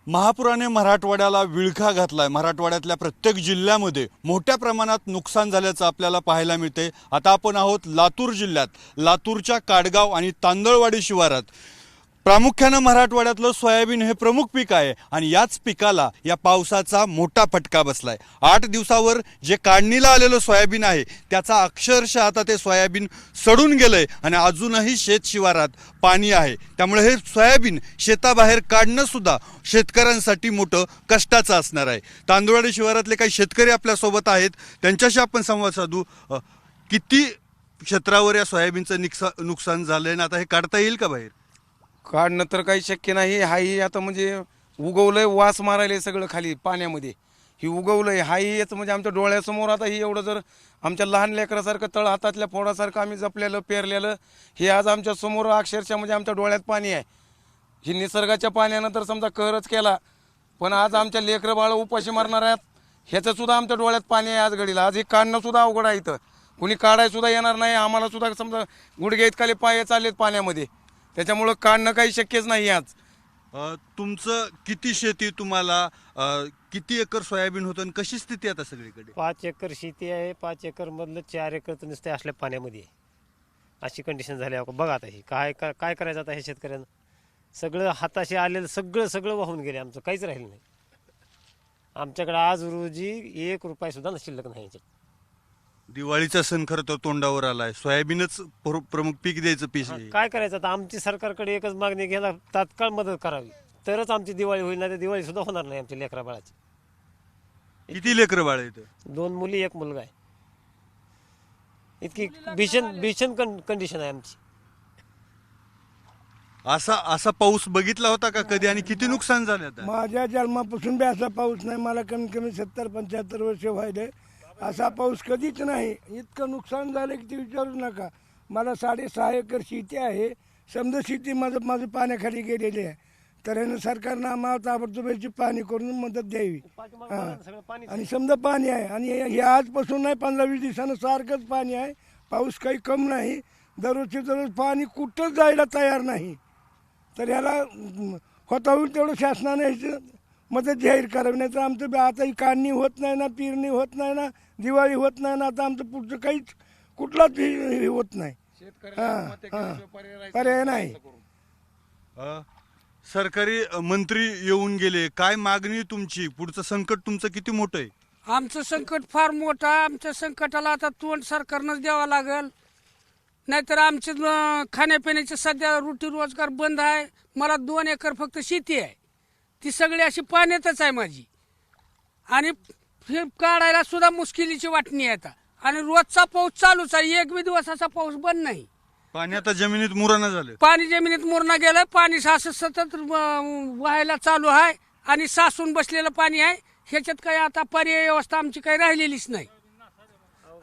महापुराने मराठवाड्याला विळखा घातलाय। मराठवाड्यातल्या प्रत्येक जिल्ह्यामध्ये मोठ्या प्रमाणात नुकसान झाल्याचं आपल्याला पाहायला मिळते। आता आपण आहोत लातूर जिल्ह्यात, लातूरच्या काडगाव आणि तांदळवाडी शिवारात। प्रामुख्याने मराठवाड्यातलं सोयाबीन हे प्रमुख पीक आहे आणि याच पिकाला या पावसाचा मोठा फटका बसलाय। 8 दिवसावर जे काढणीला आलेलं सोयाबीन आहे त्याचा अक्षरशः आता ते सोयाबीन सडून गेलंय आणि अजूनही शेत शिवारात पाणी आहे। त्यामुळे हे सोयाबीन शेताबाहेर काढणं सुद्धा शेतकऱ्यांसाठी मोठं कष्टाचं असणार आहे। तांदळवाडी शिवारातले काही शेतकरी आपल्या सोबत आहेत, त्यांच्याशी आपण संवाद साधू। किती क्षेत्रावर या सोयाबीनचं नुकसान झालंय आणि आता हे काढता येईल का बाहेर? काढणं तर काही शक्य नाही। हाही आता म्हणजे उगवलंय, वास मारायला सगळं खाली पाण्यामध्ये ही उगवलंय। हाही याचं म्हणजे आमच्या डोळ्यासमोर आता ही एवढं जर आमच्या लहान लेकरासारखं तळ हातातल्या फोडासारखं आम्ही जपलेलं पेरलेलं हे आज आमच्या समोर अक्षरशः म्हणजे आमच्या डोळ्यात पाणी आहे। ही निसर्गाच्या पाण्यानं तर समजा कहरच केला, पण आज आमच्या लेकरं बाळ उपाशी मारणार आहेत ह्याचं सुद्धा आमच्या डोळ्यात पाणी आहे। आज घडीला आज हे काढणं सुद्धा अवघड आहे, इथं कुणी काढाय सुद्धा येणार नाही। आम्हाला सुद्धा समजा गुडघे इतकाले पाय चाललेत पाण्यामध्ये, त्याच्यामुळं काढणं काही शक्यच नाही आज। तुमचं किती शेती, तुम्हाला किती एकर सोयाबीन होतं आणि कशी स्थिती आता सगळीकडे? 5 एकर शेती आहे। 5 एकर मधलं 4 एकर तर नुसते असल्या पाण्यामध्ये अशी कंडिशन झाली आहे। बघा आता ही काय करायचं आता हे शेतकऱ्यांना? सगळं हाताशी आलेलं सगळं वाहून गेले, आमचं काहीच राहिलं नाही। आमच्याकडे आज रोजी 1 रुपया सुद्धा शिल्लक नाही। दिवाळीचा सण खरं तर तोंडावर आलाय, सोयाबीनच प्रमुख पीक द्यायचं पीक आहे। काय करायचं आता? आमची सरकारकडे एकच मागणी घ्यायला तात्काळ मदत करावी, तरच आमची दिवाळी होईल, नाही तर दिवाळी सुद्धा होणार नाही आमच्या लेकरा बाळाची। किती लेकरं बाळ आहेत? 2 मुली 1 मुलगा आहे। इतकी भीषण कंडिशन आहे आमची। असा पाऊस बघितला होता का कधी आणि किती नुकसान झालं? आता माझ्या जन्मापासून बी असा पाऊस नाही। मला कमीत कमी 70-75 वर्ष व्हायले, असा पाऊस कधीच नाही। इतकं नुकसान झालं की ते विचारूच नका। मला 6.5 एकर शेती आहे, समजा शेती माझं पाण्याखाली गेलेली आहे। तर यानं सरकारनं आम्हाला ताबडतोब याची पाणी करून मदत द्यावी। आणि समजा पाणी आहे आणि हे आजपासून नाही, 15-20 दिवसानं सारखंच पाणी आहे। पाऊस काही कम नाही, दररोजचे दररोज पाणी कुठंच जायला तयार नाही। तर याला होता होईल तेवढं शासनाने ह्याची मदत जाहीर करावी, नाही तर आमचं आता ही काढणी होत नाही ना, पेरणी होत नाही ना, दिवाळी होत नाही ना, आता आमचं पुढचं काहीच कुठलाच हे होत नाही। पर्याय नाही। सरकारी मंत्री येऊन गेले, काय मागणी तुमची? पुढचं संकट तुमचं किती मोठं आहे? आमचं संकट फार मोठं आहे। आमच्या संकटाला आता तोंड सरकारनंच द्यावं लागेल, नाहीतर आमचे खाण्यापिण्याचे सध्या रोटी रोजगार बंद आहे। मला 2 एकर फक्त शेती आहे, ती सगळी अशी पाण्यातच आहे माझी, आणि हे काढायला सुद्धा मुश्किलीची वाटणी आहे आता। आणि रोजचा पाऊस चालूच आहे, 1 बी दिवस असा पाऊस बंद नाही। पाणी आता जमिनीत मुरानं झालं, पाणी जमिनीत मुरणं गेलं, पाणी असं सतत व्हायला चालू आहे आणि सासून बसलेलं पाणी आहे। ह्याच्यात काही आता पर्याय व्यवस्था आमची काही राहिलेलीच नाही।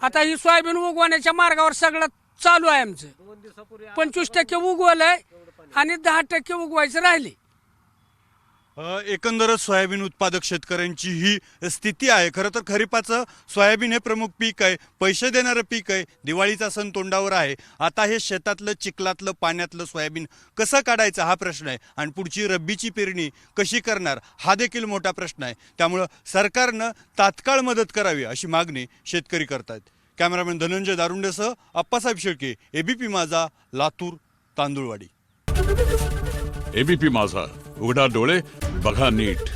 आता ही सोयाबीन उगवण्याच्या मार्गावर सगळं चालू आहे आमचं। 25% उगवलंय आणि 10% उगवायचं राहिले। एकंदरच सोयाबीन उत्पादक शेतकऱ्यांची ही स्थिती आहे। खरं तर खरीपाचं सोयाबीन हे प्रमुख पीक आहे, पैसे देणारं पीक आहे। दिवाळीचा सण तोंडावर आहे, आता हे शेतातलं चिखलातलं पाण्यातलं सोयाबीन कसं काढायचं हा प्रश्न आहे, आणि पुढची रब्बीची पेरणी कशी करणार हा देखील मोठा प्रश्न आहे। त्यामुळं सरकारनं तात्काळ मदत करावी अशी मागणी शेतकरी करतात। कॅमेरामॅन धनंजय दारुंडेसह अप्पासाहेब शेळके, एबीपी माझा, लातूर, तांदुळवाडी। एबीपी माझा, उघडा डोळे बघा नीट।